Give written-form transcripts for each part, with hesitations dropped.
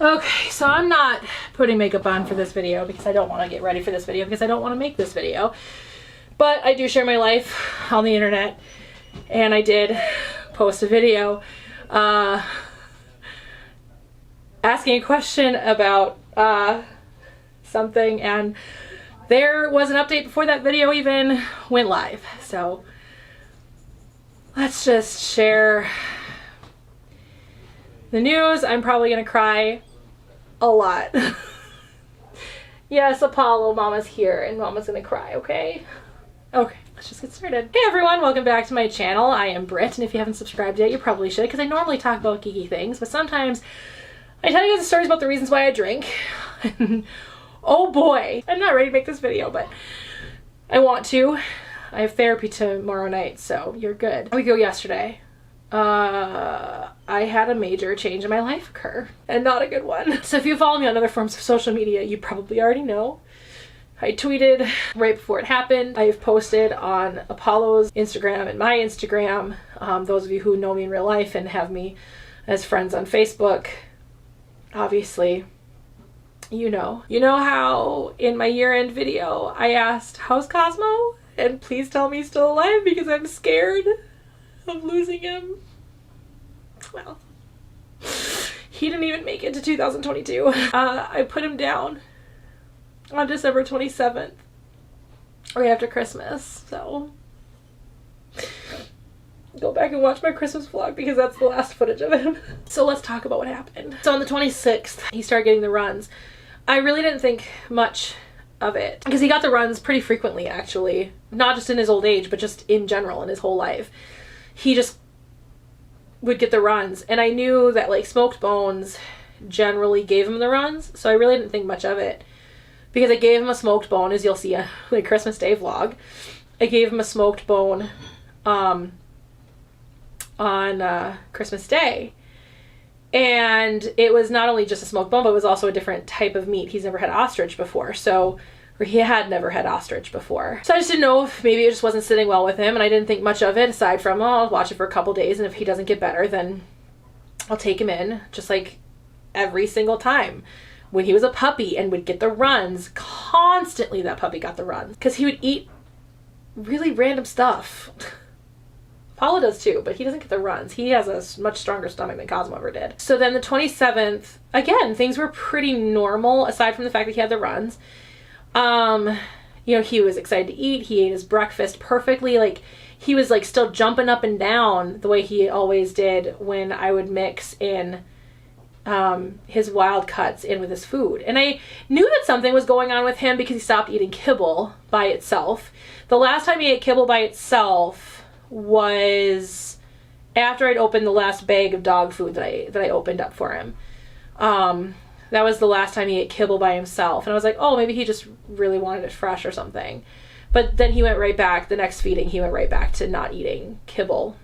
Okay, so I'm not putting makeup on for this video because I don't want to get ready for this video because I don't want to make this video. But I do share my life on the internet, and I did post a video asking a question about something, and there was an update before that video even went live. So let's just share the news. I'm probably gonna cry a lot. Yes, Apollo, Mama's here and Mama's gonna cry, okay? Okay, let's just get started. Hey everyone, welcome back to my channel. I am Britt, and if you haven't subscribed yet, you probably should, because I normally talk about geeky things, but sometimes I tell you guys stories about the reasons why I drink. Oh boy, I'm not ready to make this video, but I want to. I have therapy tomorrow night, so you're good. A week ago yesterday, I had a major change in my life occur, and not a good one. So if you follow me on other forms of social media, you probably already know. I tweeted right before it happened. I've posted on Apollo's Instagram and my Instagram. Those of you who know me in real life and have me as friends on Facebook, obviously, you know. You know how in my year-end video, I asked, how's Cosmo? And please tell me he's still alive because I'm scared of losing him. Well, he didn't even make it to 2022. I put him down on December 27th, right after Christmas. So go back and watch my Christmas vlog because that's the last footage of him. So let's talk about what happened. So on the 26th, he started getting the runs. I really didn't think much of it because he got the runs pretty frequently, actually. Not just in his old age, but just in general in his whole life. He just would get the runs, and I knew that like smoked bones generally gave him the runs, so I really didn't think much of it because I gave him a smoked bone, as you'll see in the Christmas Day vlog. I gave him a smoked bone on Christmas Day, and it was not only just a smoked bone, but it was also a different type of meat. He's never had ostrich before, or he had never had ostrich before. So I just didn't know if maybe it just wasn't sitting well with him, and I didn't think much of it aside from, oh, I'll watch it for a couple days, and if he doesn't get better, then I'll take him in, just like every single time. When he was a puppy and would get the runs, constantly that puppy got the runs, because he would eat really random stuff. Paula does too, but he doesn't get the runs. He has a much stronger stomach than Cosmo ever did. So then the 27th, again, things were pretty normal aside from the fact that he had the runs. You know, he was excited to eat. He ate his breakfast perfectly. Like, he was like still jumping up and down the way he always did when I would mix in his wild cuts in with his food. And I knew that something was going on with him because he stopped eating kibble by itself. The last time he ate kibble by itself was after I'd opened the last bag of dog food that I opened up for him. That was the last time he ate kibble by himself. And I was like, oh, maybe he just really wanted it fresh or something. But then he went right back, the next feeding, he went right back to not eating kibble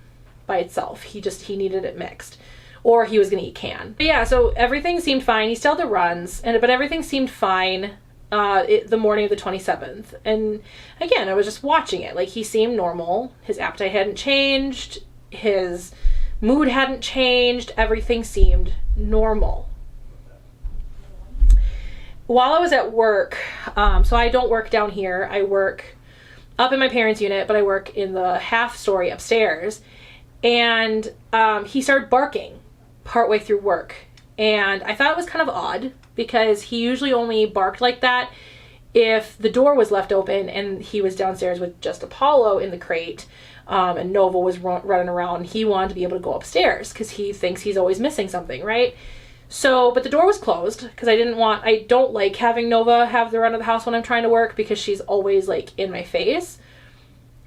by itself. He needed it mixed. Or he was going to eat can. But yeah, so everything seemed fine. He still had the runs, but everything seemed fine the morning of the 27th. And again, I was just watching it. Like, he seemed normal. His appetite hadn't changed. His mood hadn't changed. Everything seemed normal. While I was at work, so I don't work down here. I work up in my parents' unit, but I work in the half story upstairs. And he started barking partway through work. And I thought it was kind of odd because he usually only barked like that if the door was left open and he was downstairs with just Apollo in the crate and Nova was running around. He wanted to be able to go upstairs because he thinks he's always missing something, right? So, but the door was closed because I don't like having Nova have the run of the house when I'm trying to work because she's always like in my face.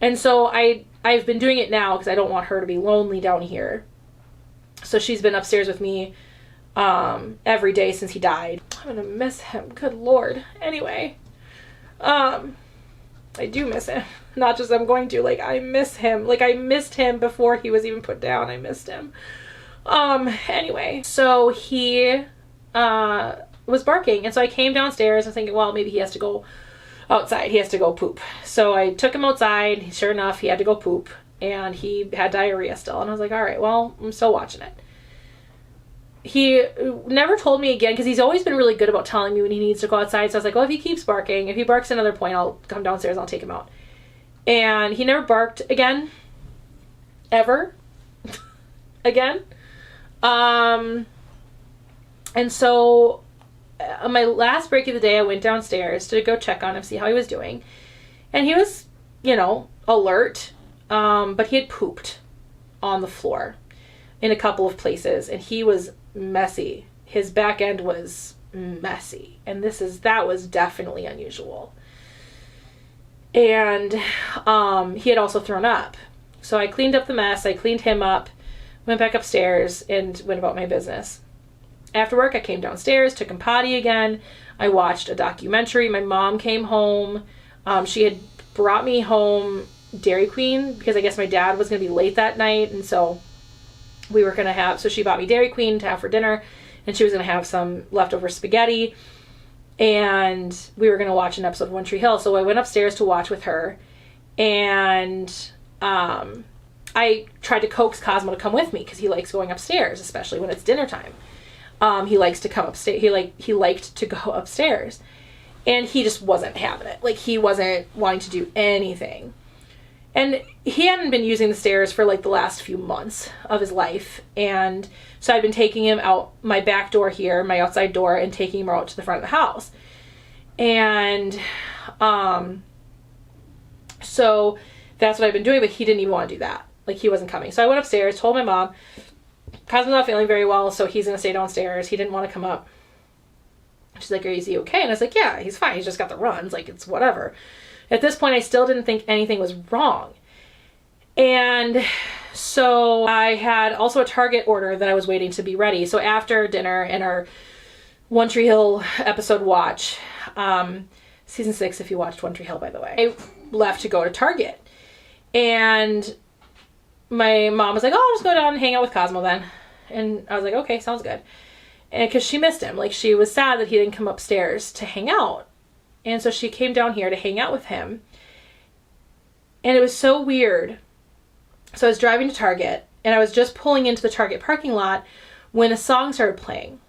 And so I've been doing it now because I don't want her to be lonely down here. So she's been upstairs with me every day since he died. I'm gonna miss him, good Lord. Anyway, I do miss him. Not just I'm going to, like, I miss him. Like, I missed him before he was even put down. I missed him. Anyway, so he was barking, and so I came downstairs and thinking, well, maybe he has to go outside. He has to go poop. So I took him outside. Sure enough, he had to go poop, and he had diarrhea still. And I was like, all right, well, I'm still watching it. he never told me again, because he's always been really good about telling me when he needs to go outside. So I was like, well, if he keeps barking, if he barks another point, I'll come downstairs and I'll take him out. And he never barked again. Ever. Again. And so on my last break of the day, I went downstairs to go check on him, see how he was doing. And he was, alert. But he had pooped on the floor in a couple of places, and he was messy. His back end was messy, and that was definitely unusual. And he had also thrown up. So I cleaned up the mess, I cleaned him up, went back upstairs, and went about my business. After work, I came downstairs, took him potty again. I watched a documentary. My mom came home. She had brought me home Dairy Queen, because I guess my dad was going to be late that night, and so she bought me Dairy Queen to have for dinner, and she was going to have some leftover spaghetti, and we were going to watch an episode of One Tree Hill. So I went upstairs to watch with her, and I tried to coax Cosmo to come with me, because he likes going upstairs, especially when it's dinner time. He likes to come upstairs. He liked to go upstairs, and he just wasn't having it. Like, he wasn't wanting to do anything. And he hadn't been using the stairs for like the last few months of his life. And so I'd been taking him out my back door here, my outside door, and taking him out to the front of the house. And so that's what I've been doing, but he didn't even want to do that. Like, he wasn't coming. So I went upstairs, told my mom, Cosmo's not feeling very well, so he's going to stay downstairs. He didn't want to come up. She's like, is he okay? And I was like, yeah, he's fine. He's just got the runs. Like, it's whatever. At this point, I still didn't think anything was wrong. And so I had also a Target order that I was waiting to be ready. So after dinner and our One Tree Hill episode watch, season 6, if you watched One Tree Hill, by the way, I left to go to Target. And my mom was like, oh, I'll just go down and hang out with Cosmo then. And I was like, okay, sounds good. And because she missed him. Like, she was sad that he didn't come upstairs to hang out. And so she came down here to hang out with him. And it was so weird. So I was driving to Target, and I was just pulling into the Target parking lot when a song started playing.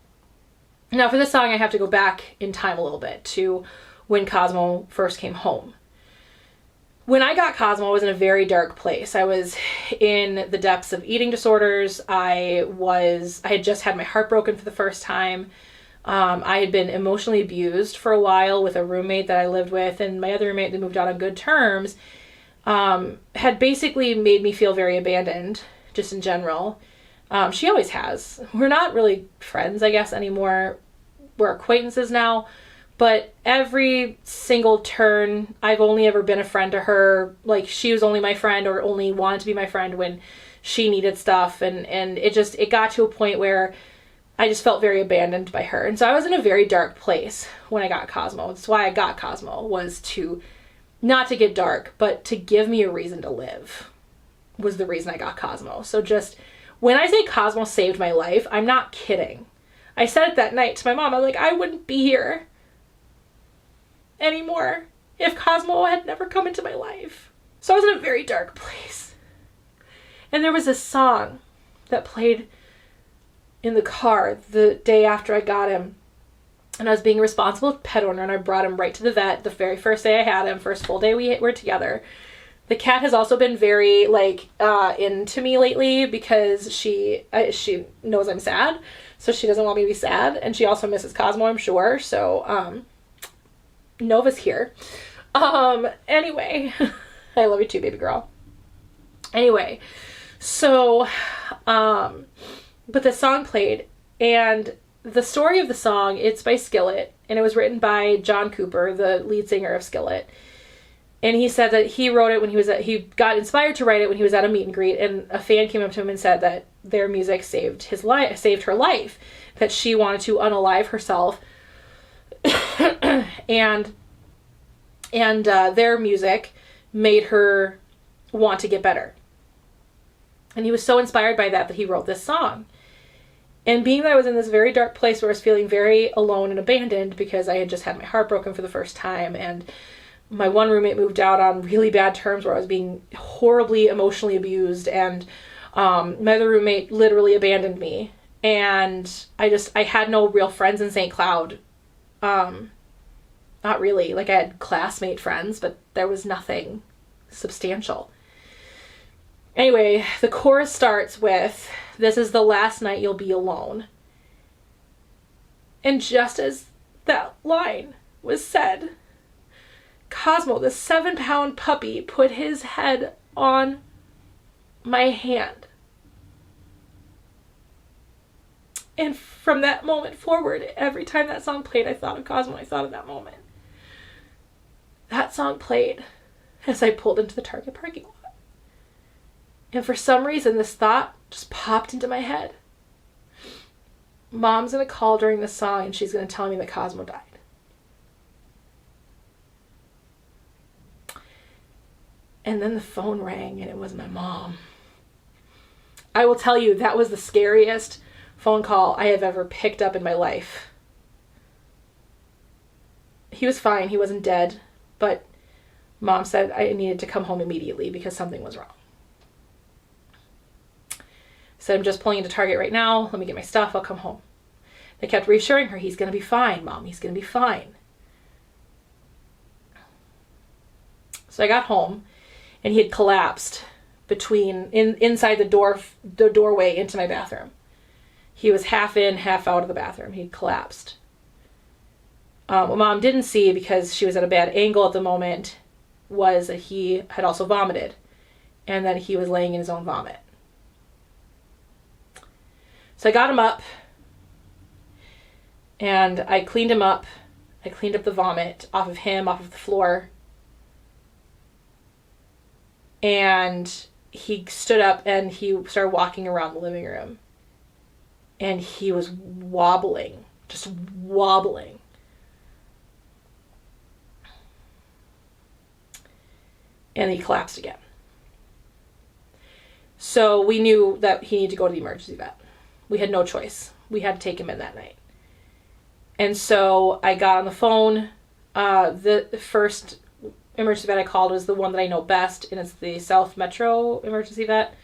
Now, for this song, I have to go back in time a little bit to when Cosmo first came home. When I got Cosmo, I was in a very dark place. I was in the depths of eating disorders. I had just had my heart broken for the first time. I had been emotionally abused for a while with a roommate that I lived with, and my other roommate that moved out on good terms had basically made me feel very abandoned, just in general. She always has. We're not really friends, I guess, anymore. We're acquaintances now, but every single turn, I've only ever been a friend to her. Like, she was only my friend, or only wanted to be my friend when she needed stuff, and it got to a point where I just felt very abandoned by her. And so I was in a very dark place when I got Cosmo. That's why I got Cosmo, was to not to get dark, but to give me a reason to live, was the reason I got Cosmo. So just, when I say Cosmo saved my life, I'm not kidding. I said it that night to my mom. I'm like, I wouldn't be here anymore if Cosmo had never come into my life. So I was in a very dark place. And there was a song that played in the car the day after I got him, and I was being a responsible pet owner, and I brought him right to the vet the very first day I had him, first full day we were together. The cat has also been very into me lately, because she knows I'm sad, so she doesn't want me to be sad, and she also misses Cosmo, I'm sure. So Nova's here. Anyway, I love you too, baby girl. Anyway, so but the song played, and the story of the song, it's by Skillet, and it was written by John Cooper, the lead singer of Skillet. And he said that he wrote it when he got inspired to write it when he was at a meet and greet, and a fan came up to him and said that their music saved her life, that she wanted to unalive herself, and their music made her want to get better. And he was so inspired by that he wrote this song. And being that I was in this very dark place where I was feeling very alone and abandoned, because I had just had my heart broken for the first time, and my one roommate moved out on really bad terms where I was being horribly emotionally abused, and my other roommate literally abandoned me, And I had no real friends in St. Cloud. Not really. Like, I had classmate friends, but there was nothing substantial. Anyway, the chorus starts with, "This is the last night you'll be alone." And just as that line was said, Cosmo, the 7-pound puppy, put his head on my hand. And from that moment forward, every time that song played, I thought of Cosmo. I thought of that moment. That song played as I pulled into the Target parking lot. And for some reason, this thought just popped into my head. Mom's going to call during this song, and she's going to tell me that Cosmo died. And then the phone rang, and it was my mom. I will tell you, that was the scariest phone call I have ever picked up in my life. He was fine. He wasn't dead. But Mom said I needed to come home immediately because something was wrong. I said, "I'm just pulling into Target right now. Let me get my stuff. I'll come home." They kept reassuring her, "He's going to be fine, Mom. He's going to be fine." So I got home, and he had collapsed inside the doorway into my bathroom. He was half in, half out of the bathroom. He'd collapsed. What Mom didn't see, because she was at a bad angle at the moment, was that he had also vomited, and that he was laying in his own vomit. So I got him up, and I cleaned him up. I cleaned up the vomit off of him, off of the floor. And he stood up and he started walking around the living room. And he was wobbling, just wobbling. And he collapsed again. So we knew that he needed to go to the emergency vet. We had no choice. We had to take him in that night. And so I got on the phone. The first emergency vet I called was the one that I know best, and it's the South Metro emergency vet,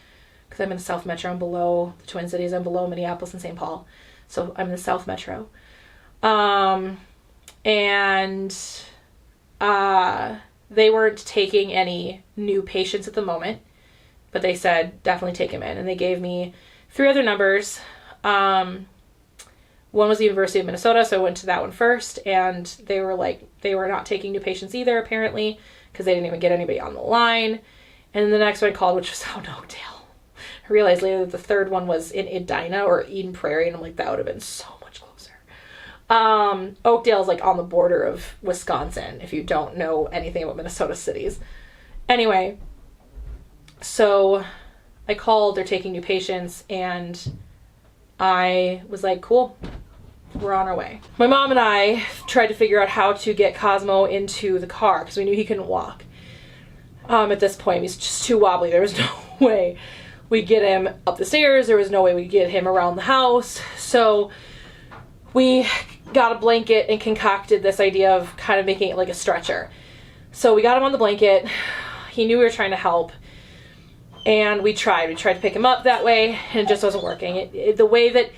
because I'm in the South Metro. I'm below the Twin Cities. I'm below Minneapolis and St. Paul. So I'm in the South Metro. They weren't taking any new patients at the moment, but they said definitely take him in. And they gave me 3 other numbers. One was the University of Minnesota, so I went to that one first, and they were not taking new patients either, apparently, because they didn't even get anybody on the line. And the next one I called, which was out in Oakdale. I realized later that the third one was in Edina or Eden Prairie, and I'm like, that would have been so much closer. Oakdale is like on the border of Wisconsin, if you don't know anything about Minnesota cities. Anyway, so I called, they're taking new patients, and I was like, cool, we're on our way. My mom and I tried to figure out how to get Cosmo into the car, because we knew he couldn't walk. At this point, he's just too wobbly. There was no way we'd get him up the stairs. There was no way we'd get him around the house. So we got a blanket and concocted this idea of kind of making it like a stretcher. So we got him on the blanket. He knew we were trying to help. And we tried to pick him up that way, and it just wasn't working. The way that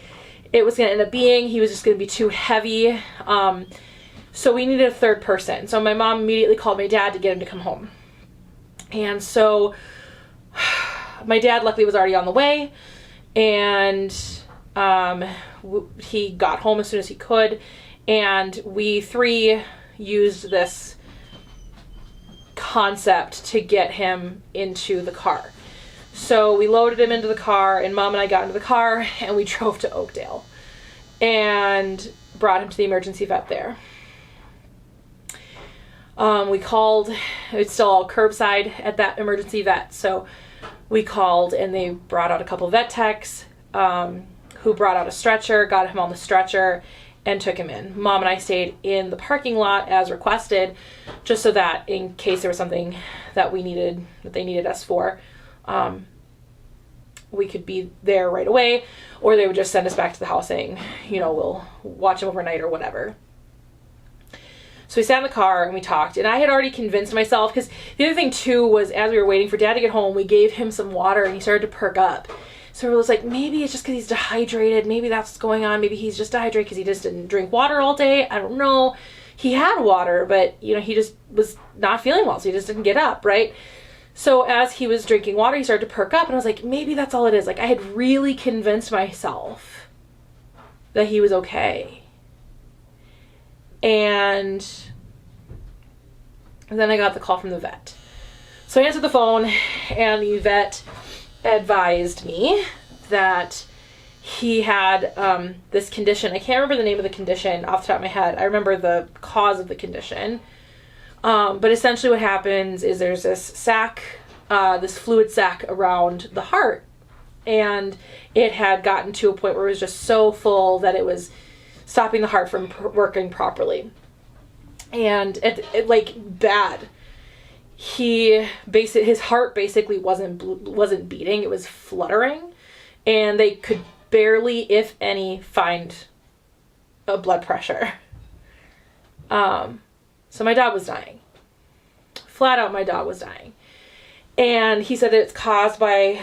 it was going to end up being, he was just going to be too heavy. So we needed a third person. So my mom immediately called my dad to get him to come home. And so my dad luckily was already on the way, and he got home as soon as he could, and we 3 used this concept to get him into the car. So we loaded him into the car, and Mom and I got into the car, and we drove to Oakdale and brought him to the emergency vet there. We called, it's still all curbside at that emergency vet, so we called, and they brought out a couple vet techs who brought out a stretcher, got him on the stretcher, and took him in. Mom and I stayed in the parking lot as requested, just so that in case there was something that they needed us for, we could be there right away, or they would just send us back to the house saying, we'll watch him overnight or whatever. So we sat in the car and we talked, and I had already convinced myself, because the other thing too was, as we were waiting for Dad to get home, we gave him some water and he started to perk up. So it was like, maybe it's just because he's dehydrated. Maybe that's what's going on. Maybe he's just dehydrated because he just didn't drink water all day. I don't know. He had water, but, you know, he just was not feeling well, so he just didn't get up, right? So as he was drinking water, he started to perk up, and I was like, maybe that's all it is. Like, I had really convinced myself that he was okay. And then I got the call from the vet. So I answered the phone, and the vet advised me that he had this condition. I can't remember the name of the condition off the top of my head. I remember the cause of the condition. But essentially what happens is there's this sac, this fluid sac around the heart. And it had gotten to a point where it was just so full that it was stopping the heart from working properly. And it like bad. His heart basically wasn't beating. It was fluttering. And they could barely, if any, find a blood pressure. So my dog was dying. Flat out, my dog was dying. And he said that it's caused by,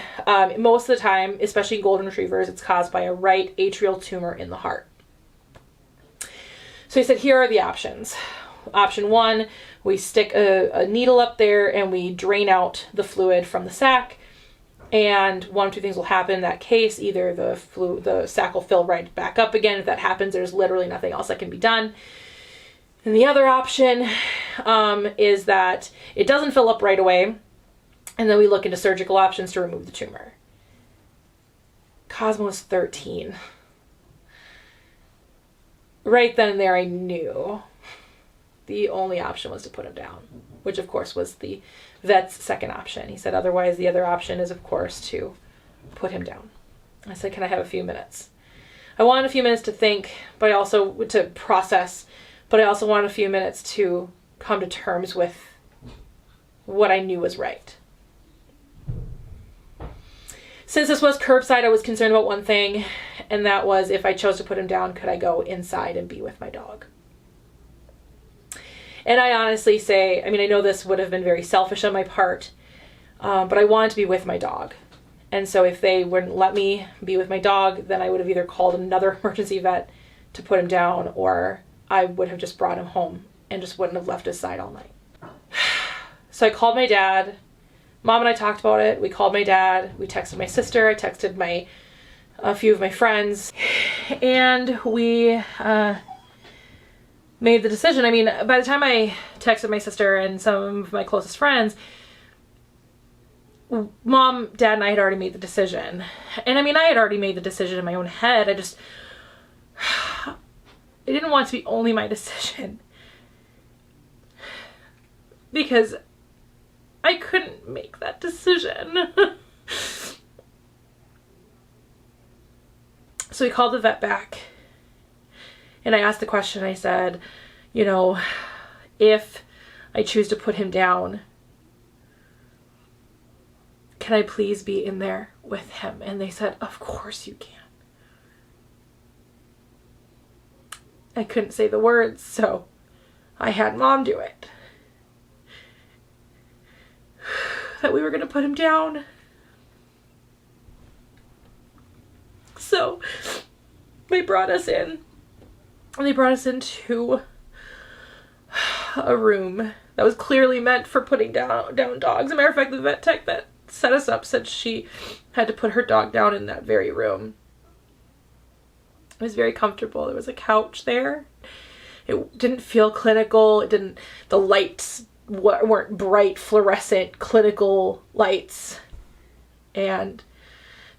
most of the time, especially golden retrievers, it's caused by a right atrial tumor in the heart. So he said, here are the options. Option 1, we stick a needle up there and we drain out the fluid from the sac. And one of two things will happen in that case. Either the sac will fill right back up again. If that happens, there's literally nothing else that can be done. And the other option is that it doesn't fill up right away. And then we look into surgical options to remove the tumor. Cosmo was 13. Right then and there, I knew the only option was to put him down, which of course was the vet's second option. He said, otherwise, the other option is, of course, to put him down. I said, can I have a few minutes? I wanted a few minutes to think, but I also to process, but I also wanted a few minutes to come to terms with what I knew was right. Since this was curbside, I was concerned about one thing, and that was if I chose to put him down, could I go inside and be with my dog? And I honestly say, I mean, I know this would have been very selfish on my part, but I wanted to be with my dog. And so if they wouldn't let me be with my dog, then I would have either called another emergency vet to put him down, or I would have just brought him home and just wouldn't have left his side all night. So I called my dad. Mom and I talked about it. We called my dad. We texted my sister. I texted a few of my friends. And we made the decision. I mean, by the time I texted my sister and some of my closest friends, Mom, Dad, and I had already made the decision. And I mean, I had already made the decision in my own head. I didn't want it to be only my decision. Because I couldn't make that decision. So we called the vet back. And I asked the question, I said, you know, if I choose to put him down, can I please be in there with him? And they said, of course you can. I couldn't say the words, so I had Mom do it. That we were going to put him down. So they brought us in. And they brought us into a room that was clearly meant for putting down dogs. As a matter of fact, the vet tech that set us up said she had to put her dog down in that very room. It was very comfortable. There was a couch there. It didn't feel clinical. The lights weren't bright, fluorescent, clinical lights. And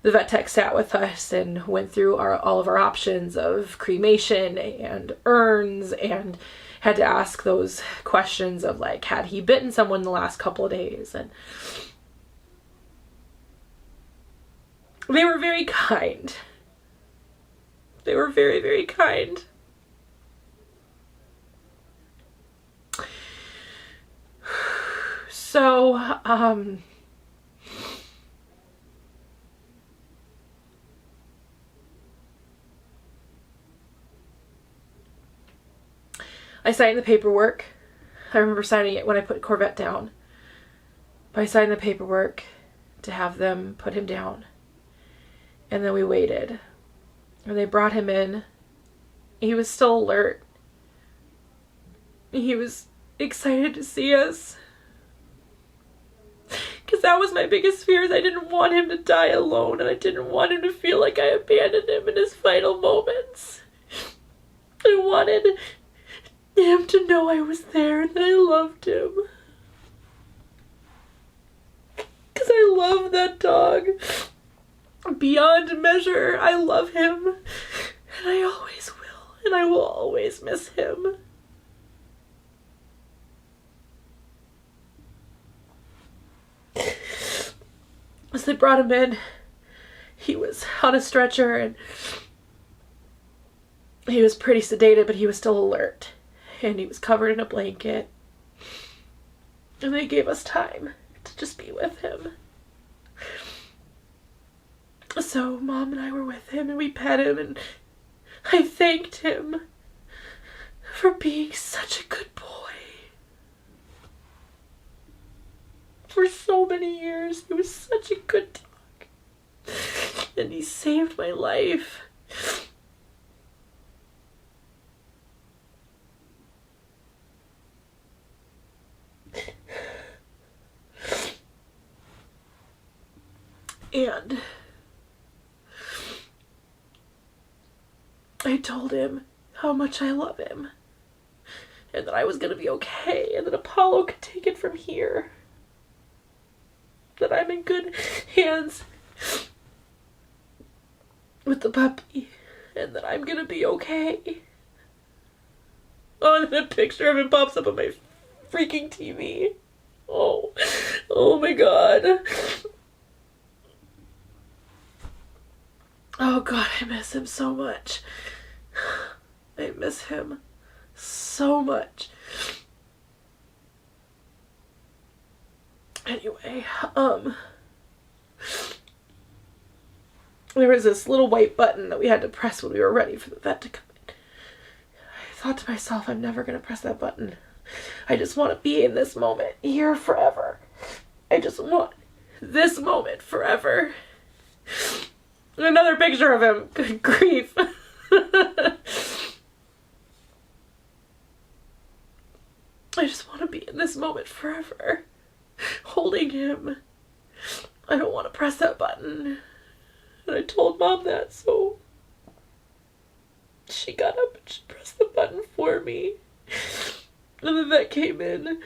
the vet tech sat with us and went through all of our options of cremation and urns, and had to ask those questions of like, had he bitten someone the last couple of days? And they were very kind. They were very, very kind. So, I signed the paperwork. I remember signing it when I put Corvette down. But I signed the paperwork to have them put him down. And then we waited. And they brought him in. He was still alert. He was excited to see us. Because that was my biggest fear, is I didn't want him to die alone, and I didn't want him to feel like I abandoned him in his final moments. I wanted him to know I was there and that I loved him. Because I love that dog beyond measure. I love him, and I always will, and I will always miss him. As they brought him in, he was on a stretcher and he was pretty sedated, but he was still alert. And he was covered in a blanket. And they gave us time to just be with him. So Mom and I were with him and we pet him, and I thanked him for being such a good boy. For so many years, he was such a good dog. And he saved my life. And I told him how much I love him. And that I was going to be okay. And that Apollo could take it from here. That I'm in good hands with the puppy, and that I'm gonna be okay. Oh, and then a picture of him pops up on my freaking TV. Oh my God. Oh God, I miss him so much. I miss him so much. Anyway, there was this little white button that we had to press when we were ready for the vet to come in. I thought to myself, I'm never going to press that button. I just want to be in this moment here forever. I just want this moment forever. Another picture of him. Good grief. I just want to be in this moment forever. Holding him. I don't want to press that button. And I told Mom that, so she got up and she pressed the button for me. And the vet came in.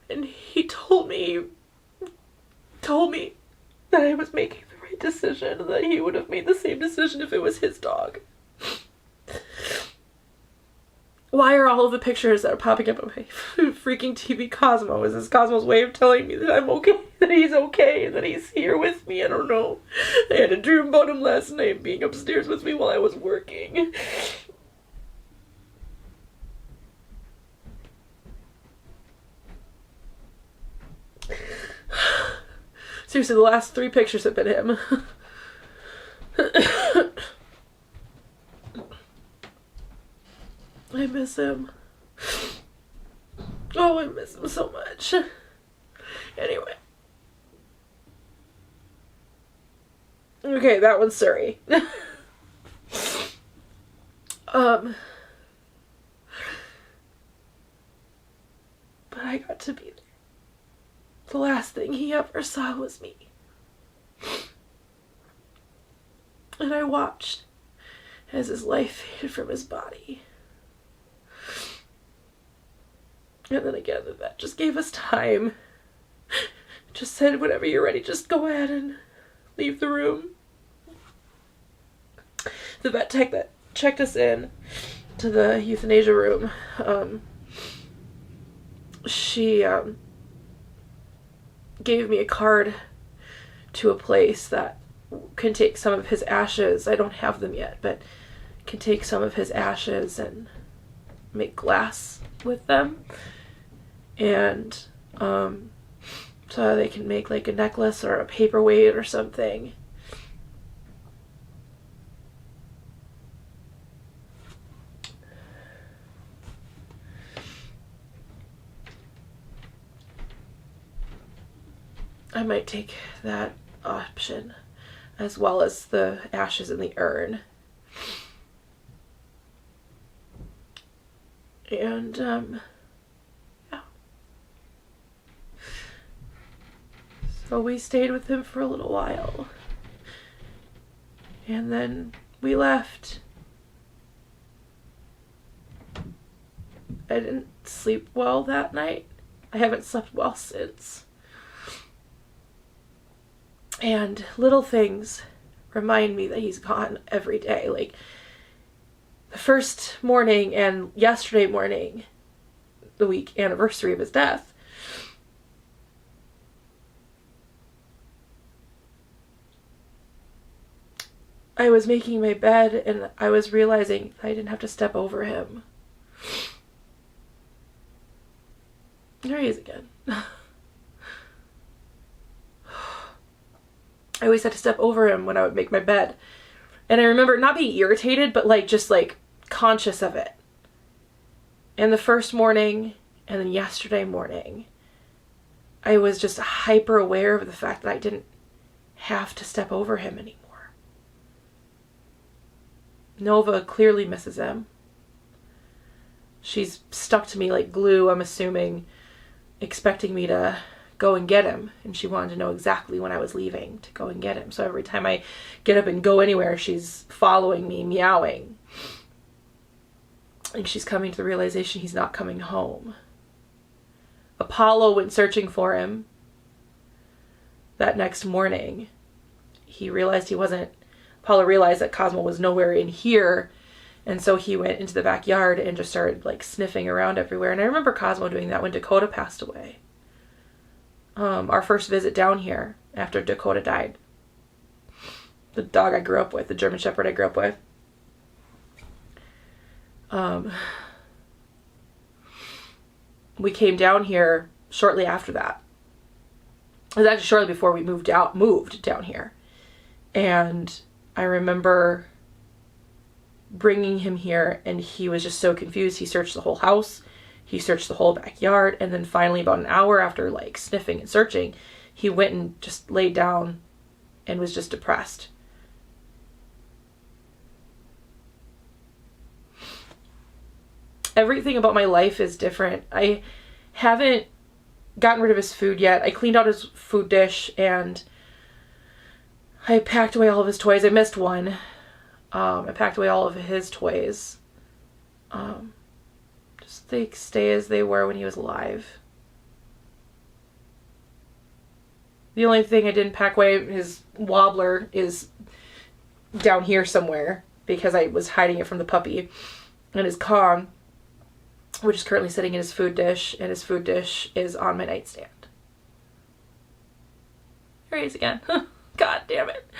And he told me that I was making the right decision, and that he would have made the same decision if it was his dog. Why are all of the pictures that are popping up on my freaking TV Cosmo? Is this Cosmo's way of telling me that I'm okay, that he's okay, that he's here with me? I don't know. I had a dream about him last night being upstairs with me while I was working. Seriously, the last 3 pictures have been him. I miss him. Oh, I miss him so much. Anyway. Okay, that one's Surrey. But I got to be there. The last thing he ever saw was me. And I watched as his life faded from his body. And then again, the vet just gave us time. Just said, whenever you're ready, just go ahead and leave the room. The vet tech that checked us in to the euthanasia room, she gave me a card to a place that can take some of his ashes. I don't have them yet, but can take some of his ashes and make glass with them. And so they can make like a necklace or a paperweight or something. I might take that option as well as the ashes in the urn. And, yeah. So we stayed with him for a little while. And then we left. I didn't sleep well that night. I haven't slept well since. And little things remind me that he's gone every day. Like the first morning and yesterday morning, the week anniversary of his death, I was making my bed and I was realizing I didn't have to step over him. There he is again. I always had to step over him when I would make my bed. And I remember not being irritated, but like just like conscious of it. And the first morning and then yesterday morning, I was just hyper aware of the fact that I didn't have to step over him anymore. Nova clearly misses him. She's stuck to me like glue, I'm assuming, expecting me to go and get him. And she wanted to know exactly when I was leaving to go and get him. So every time I get up and go anywhere, she's following me, meowing. And she's coming to the realization he's not coming home. Apollo went searching for him that next morning. Apollo realized that Cosmo was nowhere in here. And so he went into the backyard and just started like sniffing around everywhere. And I remember Cosmo doing that when Dakota passed away. Our first visit down here after Dakota died. The dog I grew up with, the German Shepherd I grew up with. We came down here shortly after that. It was actually shortly before we moved down here. And I remember bringing him here and he was just so confused. He searched the whole house. He searched the whole backyard. And then finally about an hour after like sniffing and searching, he went and just laid down and was just depressed. Everything about my life is different. I haven't gotten rid of his food yet. I cleaned out his food dish and I packed away all of his toys. I missed one. I packed away all of his toys. Just they stay as they were when he was alive. The only thing I didn't pack away, his wobbler, is down here somewhere because I was hiding it from the puppy. And his Kong, which is currently sitting in his food dish, and his food dish is on my nightstand. Here he is again. God damn it.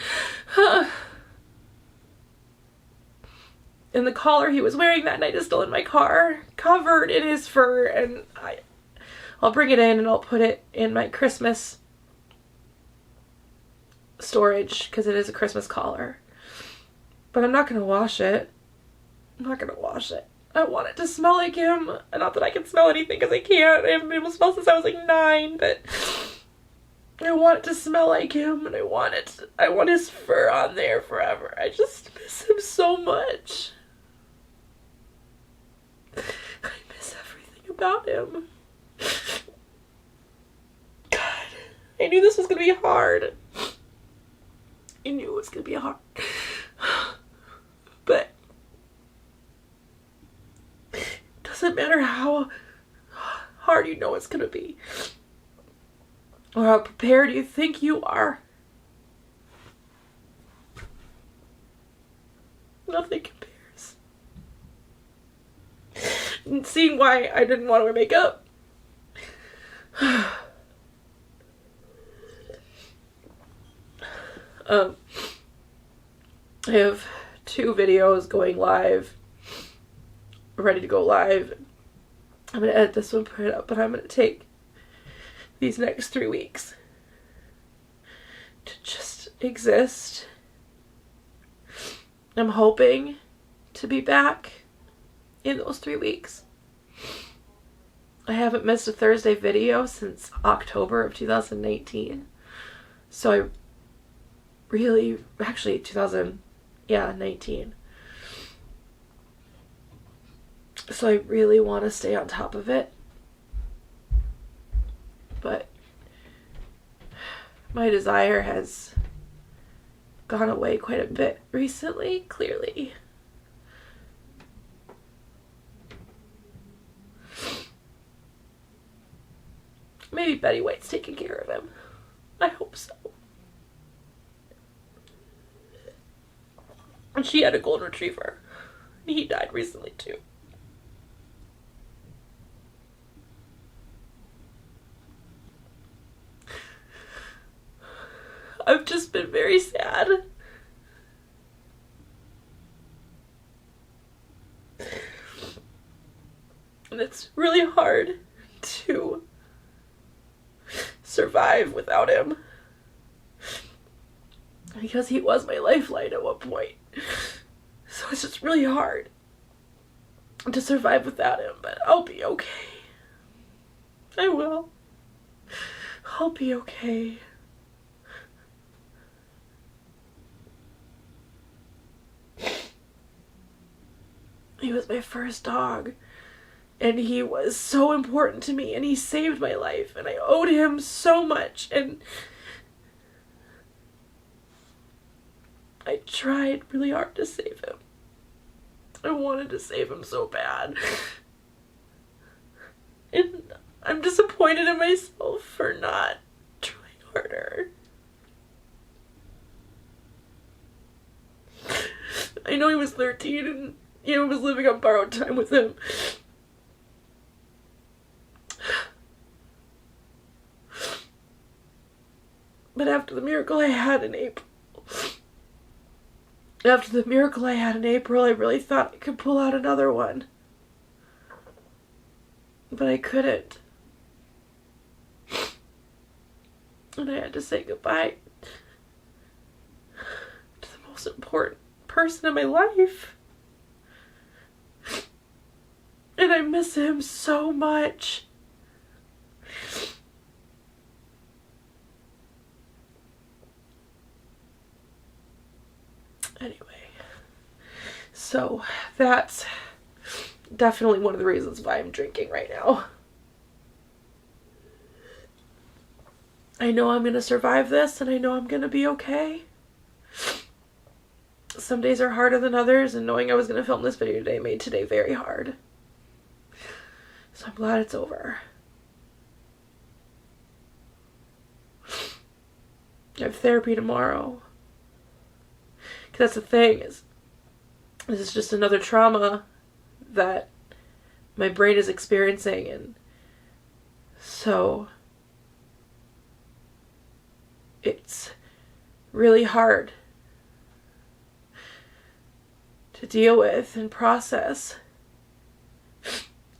And the collar he was wearing that night is still in my car, covered in his fur, and I'll bring it in and I'll put it in my Christmas storage because it is a Christmas collar. But I'm not going to wash it. I'm not going to wash it. I want it to smell like him. Not that I can smell anything because I can't. I haven't been able to smell since I was like 9, but I want it to smell like him, and I want his fur on there forever. I just miss him so much. I miss everything about him. God, I knew this was going to be hard. I knew it was going to be hard. But it doesn't matter how hard you know it's going to be. Or how prepared you think you are. Nothing compares. And seeing why I didn't want to wear makeup. I have 2 videos going live. Ready to go live. I'm going to edit this one, put it up, but I'm going to take these next 3 weeks to just exist. I'm hoping to be back in those 3 weeks. I haven't missed a Thursday video since October of 2018. So I really, actually 19. So I really want to stay on top of it. But my desire has gone away quite a bit recently, clearly. Maybe Betty White's taking care of him. I hope so. And she had a golden retriever. He died recently too. I've just been very sad. And it's really hard to survive without him. Because he was my lifeline at one point. So it's just really hard to survive without him, but I'll be okay. I will. I'll be okay. He was my first dog, and he was so important to me, and he saved my life, and I owed him so much, and I tried really hard to save him. I wanted to save him so bad. And I'm disappointed in myself for not trying harder. I know he was 13 and was living on borrowed time with him. But after the miracle I had in April, I really thought I could pull out another one. But I couldn't. And I had to say goodbye to the most important person in my life. And I miss him so much. Anyway, so that's definitely one of the reasons why I'm drinking right now. I know I'm going to survive this, and I know I'm going to be okay. Some days are harder than others, and knowing I was going to film this video today made today very hard. So I'm glad it's over. I have therapy tomorrow. Because that's the thing, is this is just another trauma that my brain is experiencing, and so it's really hard to deal with and process.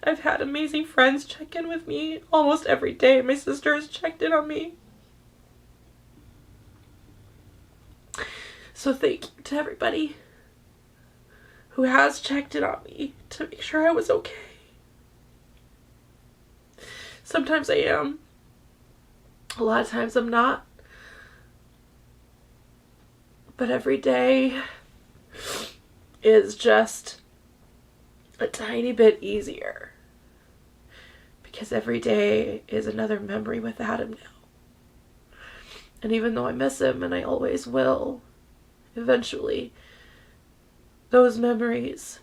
I've had amazing friends check in with me almost every day. My sister has checked in on me. So thank you to everybody who has checked in on me to make sure I was okay. Sometimes I am. A lot of times I'm not. But every day is just a tiny bit easier. Because every day is another memory without him now. And even though I miss him, and I always will, eventually, those memories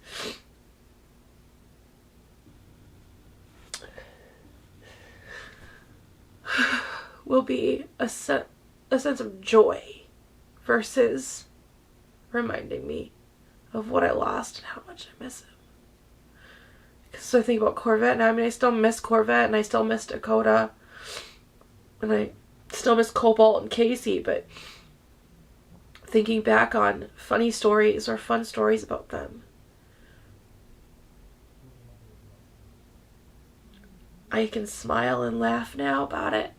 will be a sense of joy versus reminding me of what I lost and how much I miss him. Because I think about Corvette now. I mean, I still miss Corvette, and I still miss Dakota, and I still miss Cobalt and Casey, but thinking back on funny stories or fun stories about them, I can smile and laugh now about it.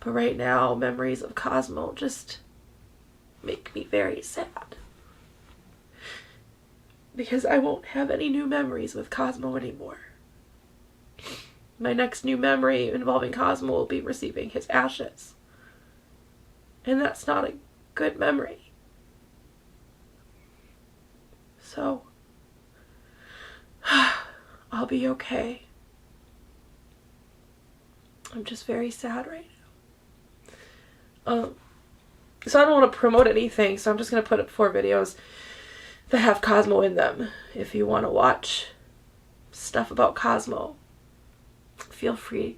But right now, memories of Cosmo just make me very sad. Because I won't have any new memories with Cosmo anymore. My next new memory involving Cosmo will be receiving his ashes. And that's not a good memory. So, I'll be okay. I'm just very sad right now. So I don't want to promote anything, so I'm just going to put up 4 videos that have Cosmo in them. If you want to watch stuff about Cosmo, feel free.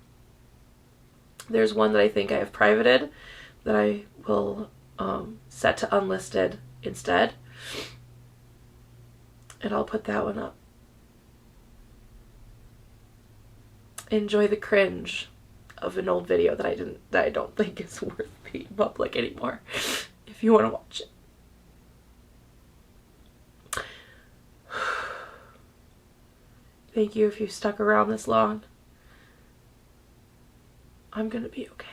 There's one that I think I have privated that I will set to unlisted instead. And I'll put that one up. Enjoy the cringe of an old video that I don't think is worth being public anymore, if you want to watch it. Thank you if you stuck around this long. I'm gonna be okay.